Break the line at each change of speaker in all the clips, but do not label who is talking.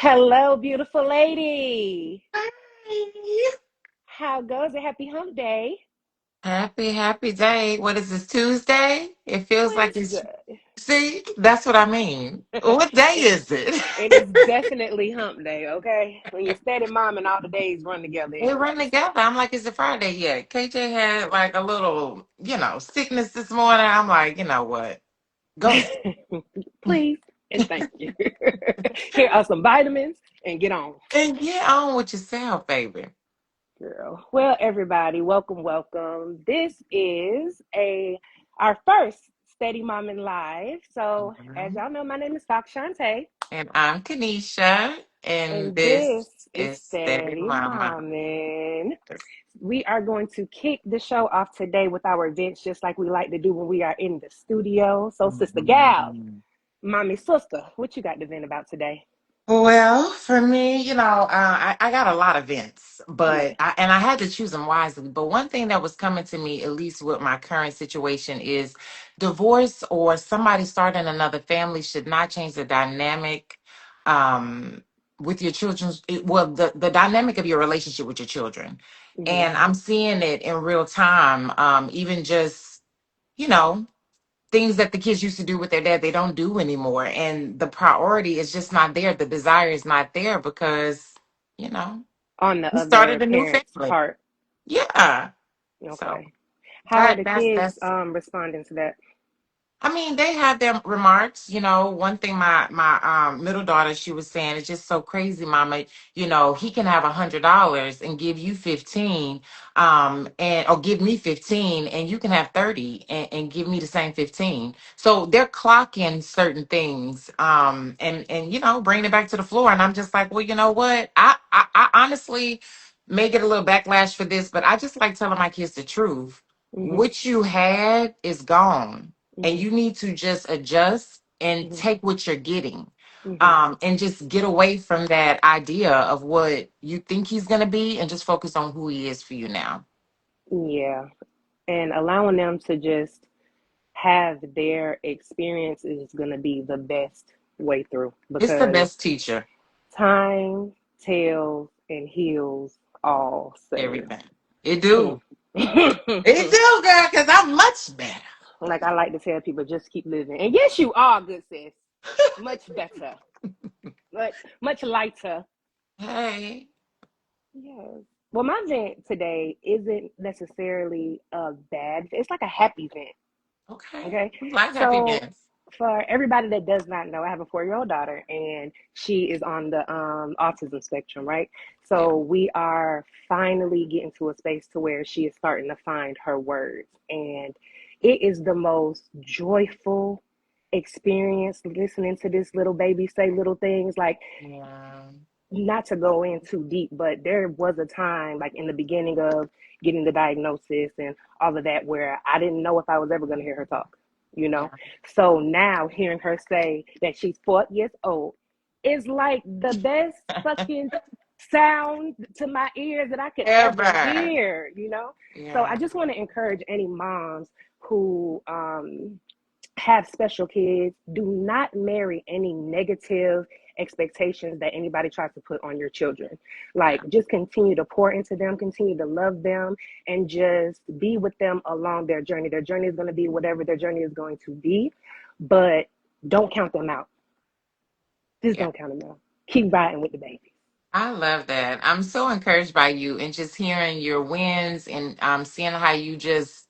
Hello, beautiful lady.
Hi.
How goes it? Happy hump day.
Happy day. What is this, Tuesday? It feels like it's,
Wednesday.
see, that's what I mean. What day is it?
It is definitely hump day, okay? When you're steady mom and all the days run together
We run
anyways.
together. I'm like, is it Friday yet? KJ had like a little, sickness this morning. I'm like, you know what? Go to sleep.
Please and thank you. Here are some vitamins and get on.
And get on with yourself, baby.
Girl. Well, everybody, welcome, welcome. This is a our first Steady Mom in Live. So as
Mhm.
y'all know, my name is Fox Shantae.
And I'm Kanisha, and
And this
this
is
is Steady
Steady
Mama.
Mommin. We are going to kick the show off today with our events, just like we like to do when we are in the studio. So, Sister Gal,
Mhm.
Mommy Sister, what you got to vent about today?
Well, for me, I got a lot of events,
Yeah.
and I had to choose them wisely. But one thing that was coming to me, at least with my current situation, is divorce or somebody starting another family should not change the dynamic um, with your children's. Well, the dynamic of your relationship with your children, and
Yeah.
I'm seeing it in real time. Even just you know things that the kids used to do with their dad, they don't do anymore. And the priority is just not there. The desire is not there because, you know,
On the
we
other
started a new
parent's
family.
part.
Yeah. So
Okay. How are
that
the
that's
kids
that's
responding to that?
I mean, they have their remarks. One thing my middle daughter, she was saying, it's just so crazy, Mama. He can have $100 and give you 15, and or give me 15, and you can have 30 and give me the same 15. So they're clocking certain things, and bringing it back to the floor. And I'm just like, well, you know what? I honestly may get a little backlash for this, but I just like telling my kids the truth.
Mm-hmm.
What you had is gone, and
Mm-hmm.
you need to just adjust and
Mm-hmm.
take what you're getting,
Mm-hmm.
and just get away from that idea of what you think he's going to be and just focus on who he is for you now.
Yeah. And allowing them to just have their experience is going to be the best way through
It's the
because
best teacher.
time tells and heals all, sis.
Everything it
Mm.
do. It do, girl, because I'm much better.
Like I like to tell people, just keep living. And yes, you are good, sis. Much better, much lighter.
Hey.
Yes. Well, my vent today isn't necessarily a bad. It's like a happy vent.
Okay,
Okay.
we like happy
So
events.
for everybody that does not know, I have a 4-year-old daughter and she is on the autism spectrum, right?
Yeah.
So we are finally getting to a space to where she is starting to find her words. And it is the most joyful experience listening to this little baby say little things like,
Yeah.
not to go in too deep, but there was a time like in the beginning of getting the diagnosis and all of that where I didn't know if I was ever going to hear her talk, you know?
Yeah.
So now hearing her say that she's 4 years old is like the best fucking sound to my ears that I could ever
Ever.
hear, you know? So I
Yeah.
just want to encourage any moms who have special kids. Do not marry any negative expectations that anybody tries to put on your children. Like,
Yeah.
just continue to pour into them, continue to love them, and just be with them along their journey. Their journey is going to be whatever their journey is going to be, but don't count them out. Just
Yeah.
don't count them out. Keep riding with the baby.
I love that. I'm so encouraged by you and just hearing your wins and seeing how you just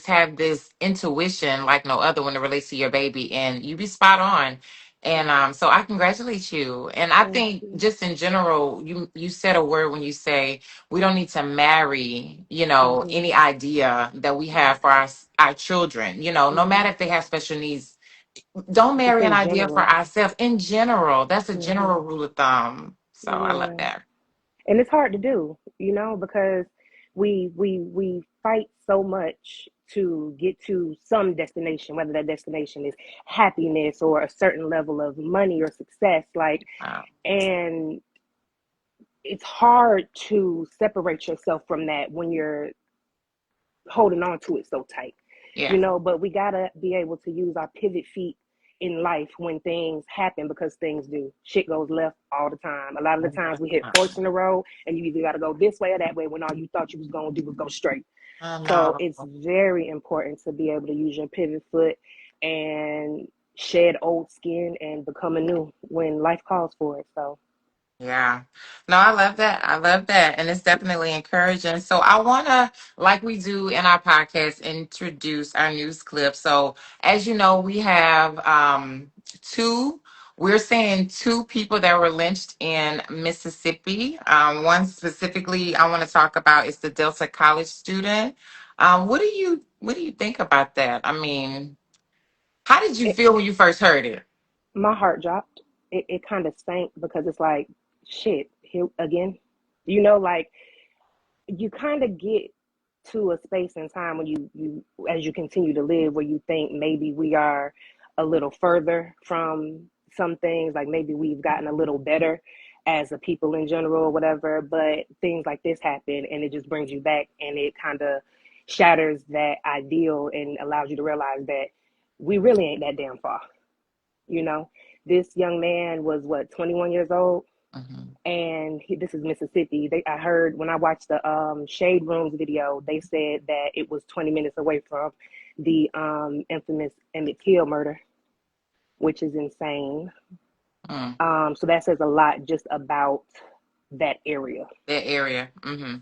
have this intuition like no other when it relates to your baby and you be spot on. And so I congratulate you. And I
Thank
think
you.
just in general, you said a word when you say we don't need to marry,
Mm-hmm.
any idea that we have for our children, no
Mm-hmm.
matter if they have special needs, don't
Just
marry an
in
idea for
general.
ourselves in general. That's a
Mm-hmm.
general rule of thumb. So I love
Yeah.
that.
And it's hard to do, because we fight so much to get to some destination, whether that destination is happiness or a certain level of money or success, like,
Wow.
and it's hard to separate yourself from that when you're holding on to it so tight,
Yeah.
but we gotta be able to use our pivot feet in life when things happen, because things do. Shit goes left all the time. A lot of the times we hit forks in the road and you either got to go this way or that way when all you thought you was going to do was go straight.
I
So
know.
it's very important to be able to use your pivot foot and shed old skin and become anew when life calls for it. So
Yeah. No, I love that. I love that. And it's definitely encouraging. So I want to, like we do in our podcast, introduce our news clip. So as you know, we have two, we're saying two people that were lynched in Mississippi. One specifically I want to talk about is the Delta College student. What do you think about that? I mean, how did you
it,
feel when you first heard it?
my heart dropped. It kind of sank because it's like, shit, here again. Like you kind of get to a space in time when you as you continue to live where you think maybe we are a little further from some things, like maybe we've gotten a little better as a people in general or whatever, but things like this happen and it just brings you back and it kind of shatters that ideal and allows you to realize that we really ain't that damn far. you know this young man was what, 21 years old,
Mhm.
and this is Mississippi. I heard when I watched the Shade Rooms video, they said that it was 20 minutes away from the infamous Emmett Till murder, which is insane.
Mm,
So that says a lot just about that area.
that area. Hmm.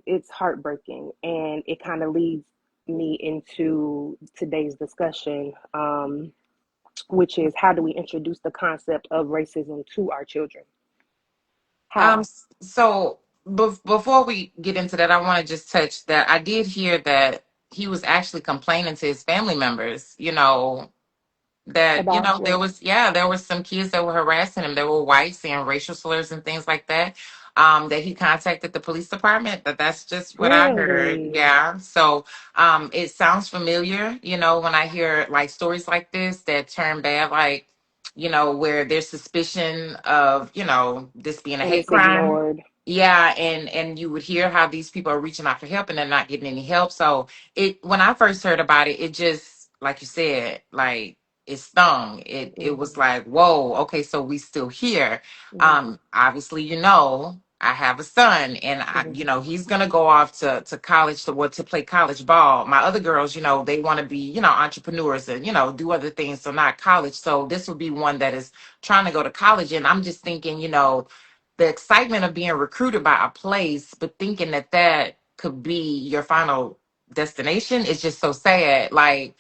It's heartbreaking, and it kind of leads me into today's discussion, which is how do we introduce the concept of racism to our children? How?
So before we get into that, I want to just touch that I did hear that he was actually complaining to his family members, that
About
there
what?
was, yeah, there was some kids that were harassing him. They were white, saying racial slurs and things like that. That he contacted the police department. That's just what I heard.
Really?
Yeah. So it sounds familiar, when I hear like stories like this that turn bad, like, where there's suspicion of, this being a
And
hate
it's
crime.
ignored.
Yeah, and you would hear how these people are reaching out for help and they're not getting any help. So when I first heard about it, it just, like you said, like, it stung. It was
Hmm.
like, whoa, okay, so we still here.
Hmm.
Obviously, I have a son, and
Hmm.
he's gonna go off to college to play college ball. My other girls, they want to be, entrepreneurs and do other things, so not college. So this would be one that is trying to go to college, and I'm just thinking, the excitement of being recruited by a place, but thinking that that could be your final destination is just so sad. Like,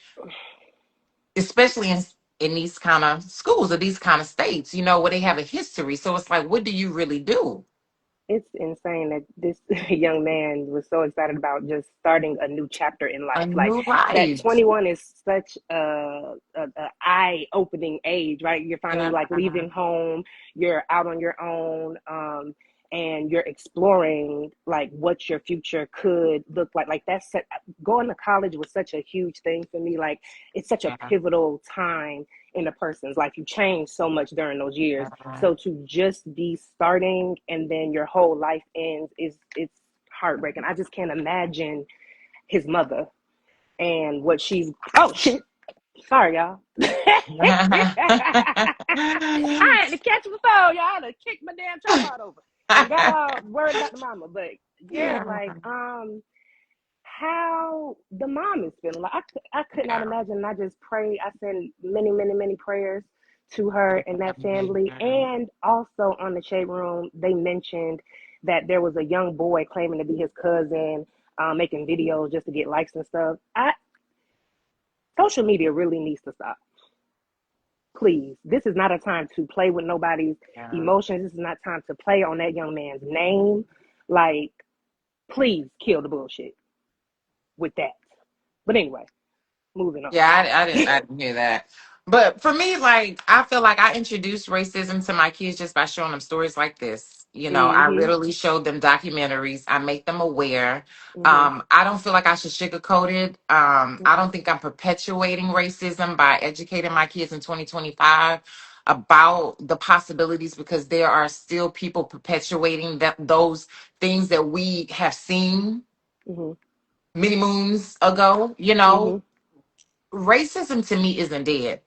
especially in these kind of schools or these kind of states, where they have a history. So it's like, what do you really do?
It's insane that this young man was so excited about just starting a new chapter in
A
life. Like
new
that
life.
21 is such a eye-opening age, right? You're finally
Yeah.
like leaving home, you're out on your own, and you're exploring like what your future could look like. Like going to college was such a huge thing for me. Like it's such a
Yeah.
pivotal time in a person's life. You change so much during those years,
Yeah.
so to just be starting and then your whole life ends is it's heartbreaking. I just can't imagine his mother and what she's. Oh shit! Sorry, y'all. I had to catch my phone, y'all. I had to kick my damn tripod over and got all worried about the mama. But yeah,
Yeah.
like how the mom is feeling. Like I could not
Yeah.
imagine. And I just pray. I send many, many, many prayers to her and that family.
Yeah.
And also on the shade room, they mentioned that there was a young boy claiming to be his cousin, making videos just to get likes and stuff. Social media really needs to stop. Please, this is not a time to play with nobody's
Yeah.
emotions. This is not time to play on that young man's name. Like, please kill the bullshit with that. But anyway, moving on.
Yeah, I didn't hear that. But for me, like, I feel like I introduced racism to my kids just by showing them stories like this. I
Mm-hmm.
literally showed them documentaries. I make them aware.
Mm-hmm.
I don't feel like I should sugarcoat it. I
Mm-hmm.
don't think I'm perpetuating racism by educating my kids in 2025 about the possibilities, because there are still people perpetuating those things that we have seen
Mm-hmm.
many moons ago.
Mm-hmm.
Racism to me isn't dead.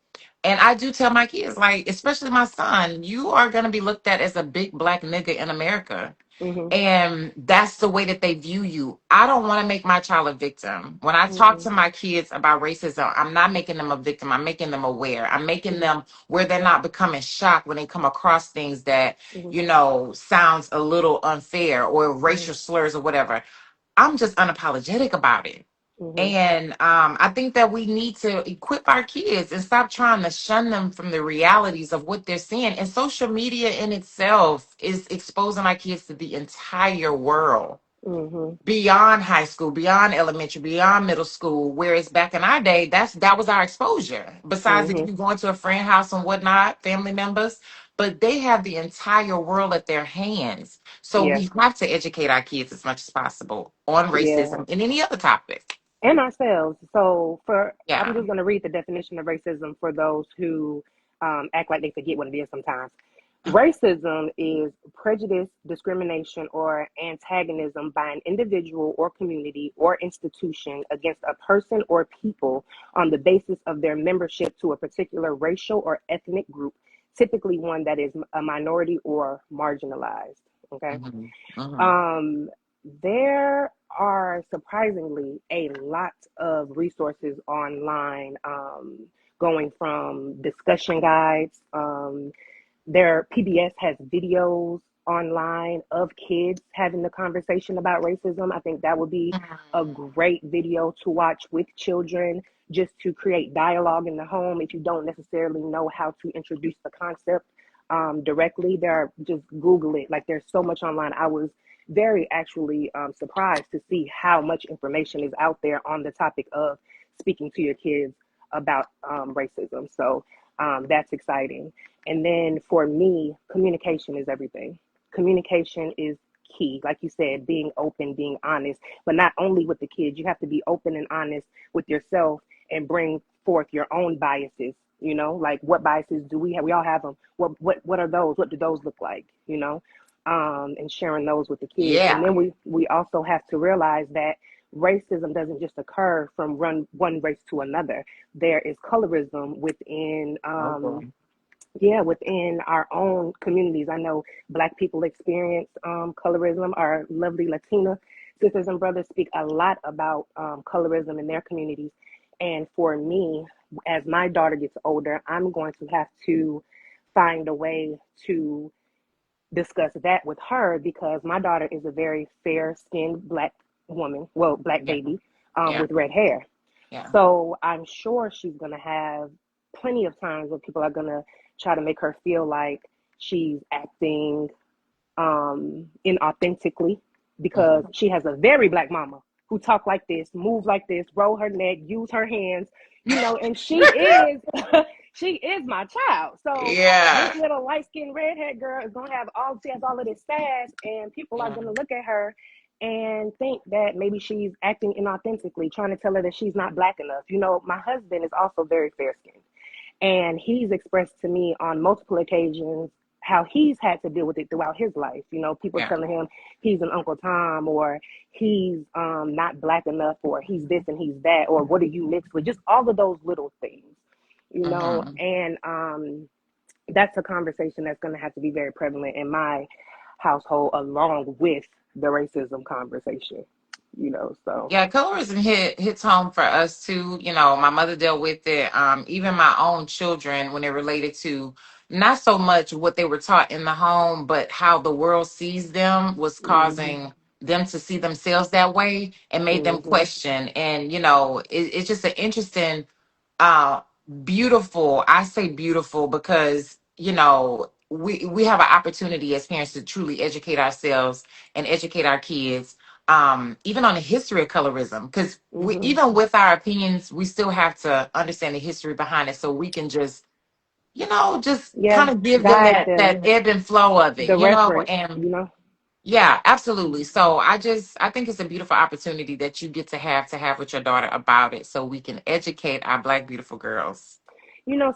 And I do tell my kids, like, especially my son, you are going to be looked at as a big black nigga in America.
Mhm.
And that's the way that they view you. I don't want to make my child a victim. When I talk
Mhm.
to my kids about racism, I'm not making them a victim. I'm making them aware. I'm making
Mhm.
them where they're not becoming shocked when they come across things that,
Mhm.
sounds a little unfair or
Mhm.
racial slurs or whatever. I'm just unapologetic about it.
Mhm.
And I think that we need to equip our kids and stop trying to shun them from the realities of what they're seeing. And social media in itself is exposing our kids to the entire world
Mhm.
beyond high school, beyond elementary, beyond middle school. Whereas back in our day, that was our exposure. Besides, if
Mhm.
you go into a friend house and whatnot, family members, but they have the entire world at their hands. So
Yeah.
we have to educate our kids as much as possible on
Yeah.
racism and any other topic.
And ourselves. So I'm
Yeah.
just going to read the definition of racism for those who act like they forget what it is sometimes. Racism is prejudice, discrimination, or antagonism by an individual or community or institution against a person or people on the basis of their membership to a particular racial or ethnic group, typically one that is a minority or marginalized. Okay.
Hmm. Hmm.
Um, there are surprisingly a lot of resources online, going from discussion guides. Their PBS has videos online of kids having the conversation about racism. I think that would be a great video to watch with children just to create dialogue in the home if you don't necessarily know how to introduce the concept directly. There are, just Google it. Like there's so much online. I was very actually surprised to see how much information is out there on the topic of speaking to your kids about racism. So that's exciting. And then for me, communication is everything. Communication is key. Like you said, being open, being honest, but not only with the kids, you have to be open and honest with yourself and bring forth your own biases. Like what biases do we have? We all have them. What are those? What do those look like? And sharing those with the kids. And
Yeah.
then we also have to realize that racism doesn't just occur from one race to another. There is colorism within
Oh boy.
yeah, within our own communities. I know Black people experience colorism. Our lovely Latina sisters and brothers speak a lot about colorism in their communities. And for me, as my daughter gets older, I'm going to have to find a way to discuss that with her because my daughter is a very fair skinned Black woman, well, Black
Yeah.
baby
Yeah.
with red hair.
Yeah.
So I'm sure she's going to have plenty of times where people are going to try to make her feel like she's acting inauthentically because
Mhm.
she has a very Black mama who talk like this, move like this, roll her neck, use her hands, and she is she is my child. So this
Yeah.
little light skinned redhead girl is gonna have she has all of this sass, and people are
Yeah.
gonna look at her and think that maybe she's acting inauthentically, trying to tell her that she's not Black enough. My husband is also very fair skinned. And he's expressed to me on multiple occasions how he's had to deal with it throughout his life. People
Yeah.
telling him he's an Uncle Tom or he's not Black enough or he's this and he's that or what are you mixed with? Just all of those little things.
Hmm.
And that's a conversation that's going to have to be very prevalent in my household along with the racism conversation. So.
Yeah, colorism hits home for us too. My mother dealt with it. Even my own children, when it related to not so much what they were taught in the home, but how the world sees them was
Mhm.
causing them to see themselves that way and made them
Mhm.
question. And it's just an interesting uh beautiful. I say beautiful because we have an opportunity as parents to truly educate ourselves and educate our kids, even on the history of colorism, because we,
Mhm.
even with our opinions, we still have to understand the history behind it so we can just
Yeah,
kind of give them
guide
that
them,
ebb and flow of it,
the reference,
and yeah, absolutely. So I think it's a beautiful opportunity that you get to have with your daughter about it so we can educate our black beautiful girls.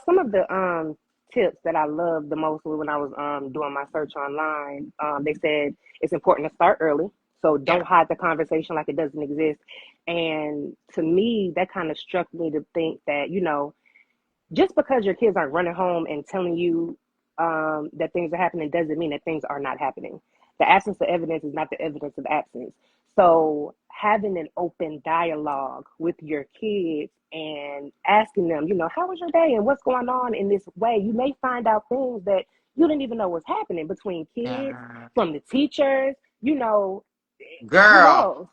Some of the tips that I loved the most when I was doing my search online, they said it's important to start early. So
Yeah.
don't hide the conversation like it doesn't exist. And to me, that kind of struck me to think that, Just because your kids aren't running home and telling you that things are happening doesn't mean that things are not happening. The absence of evidence is not the evidence of absence. So having an open dialogue with your kids and asking them, how was your day and what's going on in this way, you may find out things that you didn't even know was happening between kids,
Yeah.
from the teachers, you know, who
Girl,
knows?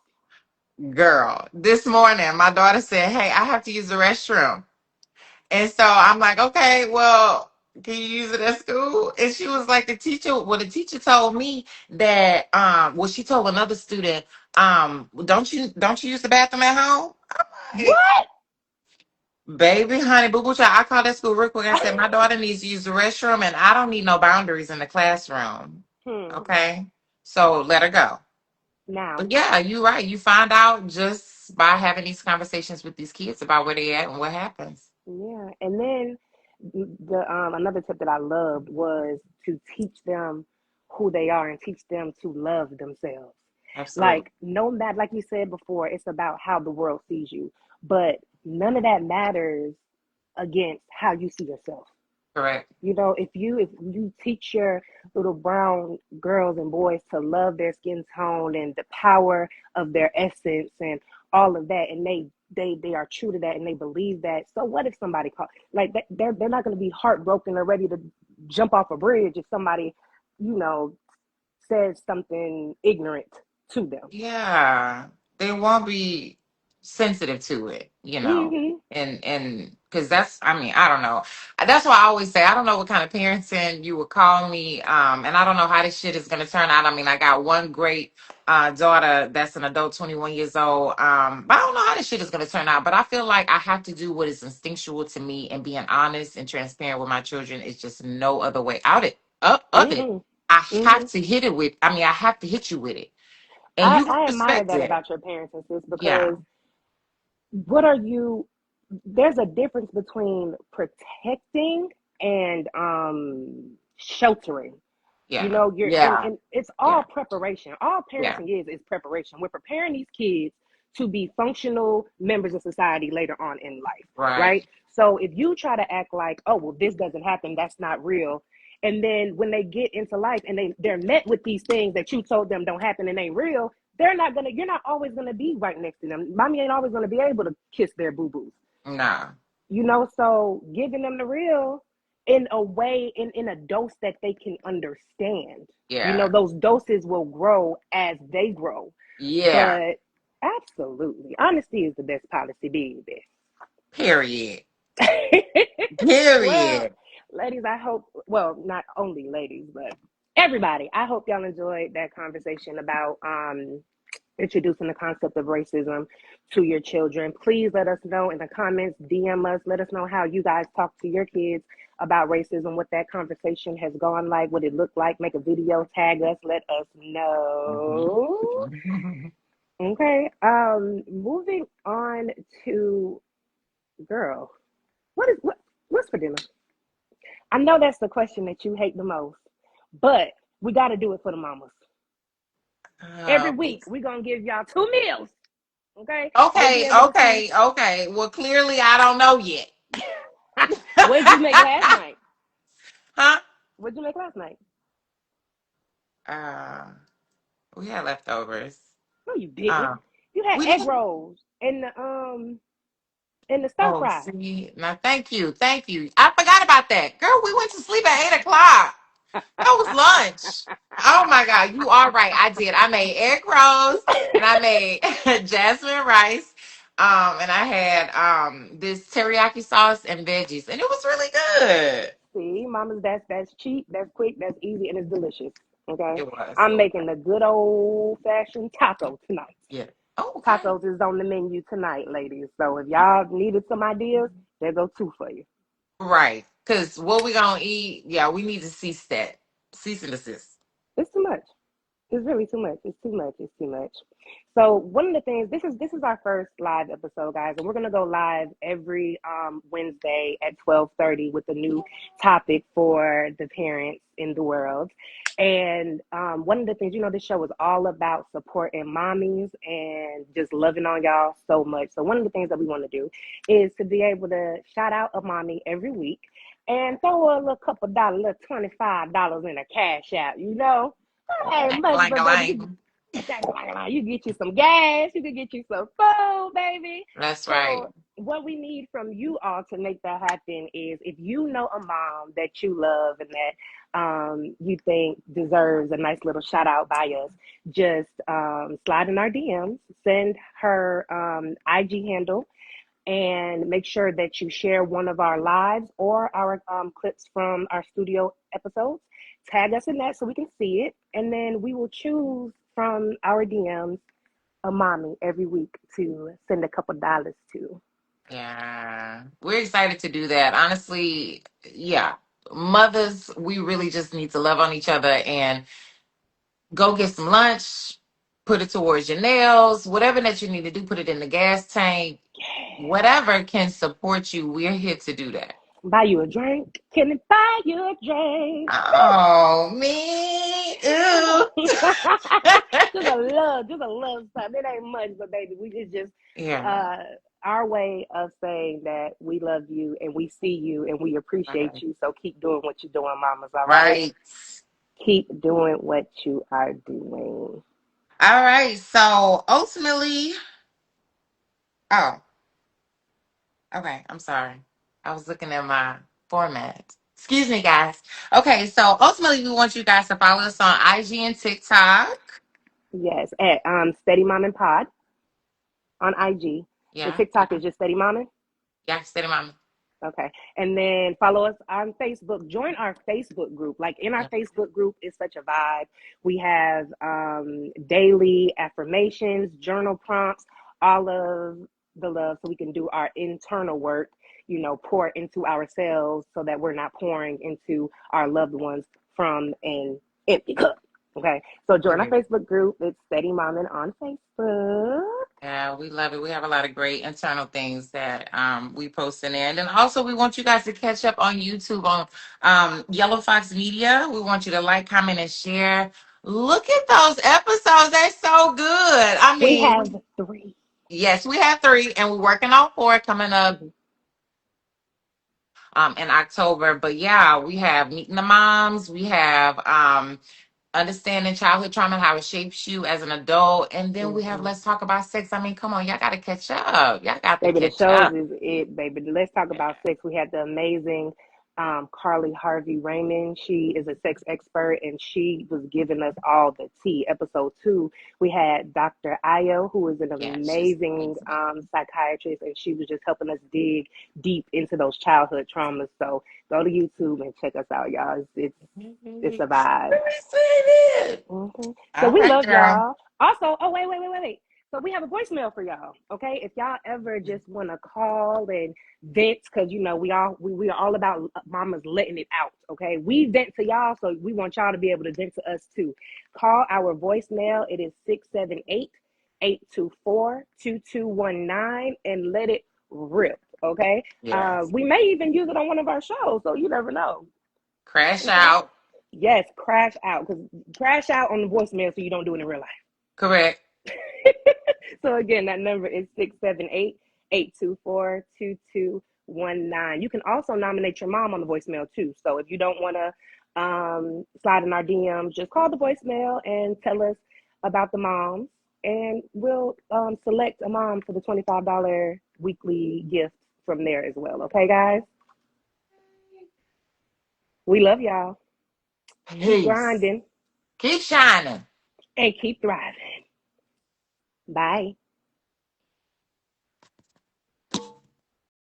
girl. This morning, my daughter said, "Hey, I have to use the restroom." And so I'm like, "Okay, well, can you use it at school?" And she was like, the teacher told me that, well, she told another student, don't you use the bathroom at home?" I'm like,
What?
baby, honey, boo boo child. I called that school real quick. I said, my daughter needs to use the restroom and I don't need no boundaries in the classroom.
Hmm.
Okay. So let her go.
Now,
But yeah, you're right. You find out just by having these conversations with these kids about where they at and what happens.
yeah, and then the another tip that I loved was to teach them who they are and teach them to love themselves.
Absolutely.
Like, no matter, like you said before, it's about how the world sees you, but none of that matters against how you see yourself.
Correct.
If you teach your little brown girls and boys to love their skin tone and the power of their essence and all of that, and they are true to that and they believe that. So what if somebody call like that? They're not going to be heartbroken or ready to jump off a bridge if somebody, you know, says something ignorant to them.
Yeah, they won't be sensitive to it,
Hmm.
and because that's, I mean, I don't know. That's why I always say I don't know what kind of parenting you would call me, and I don't know how this shit is gonna turn out. I mean, I got one great daughter that's an adult, 21 years old, but I don't know how this shit is gonna turn out. But I feel like I have to do what is instinctual to me, and being honest and transparent with my children is just no other way out it up of it.
Hmm.
I
Hmm.
have to hit it with. I mean, I have to hit you with it and
I,
you gonna
I admire
respect
that
it.
about your parents and sis,
Yeah,
because what are you there's a difference between protecting and sheltering.
yeah,
You're
yeah,
and it's all
yeah,
preparation. All
yeah.
parenting is preparation. We're preparing these kids to be functional members of society later on in life,
Right.
right? So if you try to act like, oh well, this doesn't happen, that's not real, and then when they get into life and they're met with these things that you told them don't happen and ain't real, you're not always gonna be right next to them. Mommy ain't always gonna be able to kiss their boo-boos.
Nah.
So giving them the real in a way, in a dose that they can understand.
Yeah.
Those doses will grow as they grow.
Yeah.
But absolutely, honesty is the best policy, baby.
Period.
Well,
Period.
ladies, I hope, well, not only ladies, but everybody, I hope y'all enjoyed that conversation about introducing the concept of racism to your children. Please let us know in the comments, DM us, let us know how you guys talk to your kids about racism, what that conversation has gone like, what it looked like. Make a video, tag us, let us know.
Mhm.
Okay. Moving on to girl. What's for dinner? I know that's the question that you hate the most, but we got to do it for the mamas. Every
Okay.
week, we're going to give y'all 2 meals. Okay. You'll be
Okay.
able to see.
Okay. Okay. Well, clearly, I don't know yet.
What'd you make last night?
Huh?
What'd you make last night?
Uh, we had leftovers.
No, you didn't.
Um,
You had
we
egg
didn't.
rolls and the stir
Oh,
fry.
see, now thank you, thank you. I forgot about that, girl. We went to sleep at 8 o'clock. That was lunch. Oh my God, you are right. I did. I made egg rolls and I made jasmine rice. And I had this teriyaki sauce and veggies, and it was really good.
See, mamas, that's cheap, that's quick, that's easy, and it's delicious. Okay,
It was. It
I'm
was.
making the good old fashioned taco tonight.
Yeah. Oh, okay.
Tacos is on the menu tonight, ladies. So if y'all needed some ideas, there go two for you.
Right. Because what we gonna eat? Yeah, we need to cease that. Cease and desist.
It's too much. It's really too much. It's too much. It's too much. So one of the things, this is our first live episode, guys, and we're gonna go live every Wednesday at 12:30 with a new topic for the parents in the world. And one of the things, this show is all about supporting mommies and just loving on y'all so much. So one of the things that we want to do is to be able to shout out a mommy every week and throw a little couple dollars, little $25 in a cash out. Hey, much,
Lang
but
a
baby,
lang.
you get you some gas, you can get you some food, baby.
That's right.
So what we need from you all to make that happen is if you know a mom that you love and that you think deserves a nice little shout out by us, just slide in our DMs, send her IG handle, and make sure that you share one of our lives or our clips from our studio episodes. Tag us in that so we can see it, and then we will choose from our DMs a mommy every week to send a couple dollars to.
Yeah. We're excited to do that. Honestly, yeah. Mothers, we really just need to love on each other and go get some lunch, put it towards your nails, whatever that you need to do, put it in the gas tank, whatever can support you. We're here to do that.
Buy you a drink? Can it buy you a drink?
Oh, me. Ooh.
just a love something. It ain't much, but baby, we just
Yeah.
uh our way of saying that we love you and we see you and we appreciate
Right.
you. So keep doing what you're doing, mamas, all right?
Right.
Keep doing what you are doing.
All right. So ultimately, oh, okay. I'm sorry. I was looking at my format. Excuse me, guys. Okay. So ultimately, we want you guys to follow us on IG and TikTok.
Yes, at Steady Mom and Pod on IG. The
Yeah.
TikTok
Yeah.
is just Steady Mom.
Yeah. Steady mama.
Okay. And then follow us on Facebook. Join our Facebook group. Like in our
Yeah.
Facebook group, it's such a vibe. We have daily affirmations, journal prompts, all of the love so we can do our internal work, pour into ourselves so that we're not pouring into our loved ones from an empty cup. Okay. So join our
Period.
Facebook group. It's Steady Mommin on Facebook.
Yeah, we love it. We have a lot of great internal things that we post in there. And then also we want you guys to catch up on YouTube on Yellow Fox Media. We want you to like, comment, and share. Look at those episodes. They're so good. I
We
mean,
have three.
yes, we have three and we're working on four coming up
Mhm.
in October. But yeah, we have Meeting the Moms. We have understanding childhood trauma and how it shapes you as an adult. And then we have
Mhm.
Let's Talk About Sex. I mean, come on, y'all got to catch up. Y'all got to
Baby, the
catch
shows
up.
is it, baby. Let's talk about sex. We had the amazing Carly Harvey Raymond. She is a sex expert and she was giving us all the tea. Episode 2, we had Dr. Ayo, who is an
Yeah, she's
amazing
amazing.
psychiatrist, and she was just helping us dig deep into those childhood traumas. So go to YouTube and check us out, y'all. It's a vibe.
Excited.
hmm So
All
we
right,
love
girl.
y'all. Also, oh wait. So we have a voicemail for y'all. Okay, if y'all ever just want to call and vent, because we are all about mamas letting it out. Okay, we vent to y'all, so we want y'all to be able to vent to us too. Call our voicemail. It is 678-824-2219, and let it rip. Okay,
Yes.
we may even use it on one of our shows, so you never know.
Crash
Okay.
out.
Yes, crash out, because crash out on the voicemail so you don't do it in real life.
Correct.
So again, that number is 678-824-2219. You can also nominate your mom on the voicemail too. So if you don't want to slide in our DMs, just call the voicemail and tell us about the moms, and we'll select a mom for the $25 weekly gift from there as well. Okay, guys? We love y'all. Keep
Peace.
grinding
Keep shining.
and keep thriving. Bye.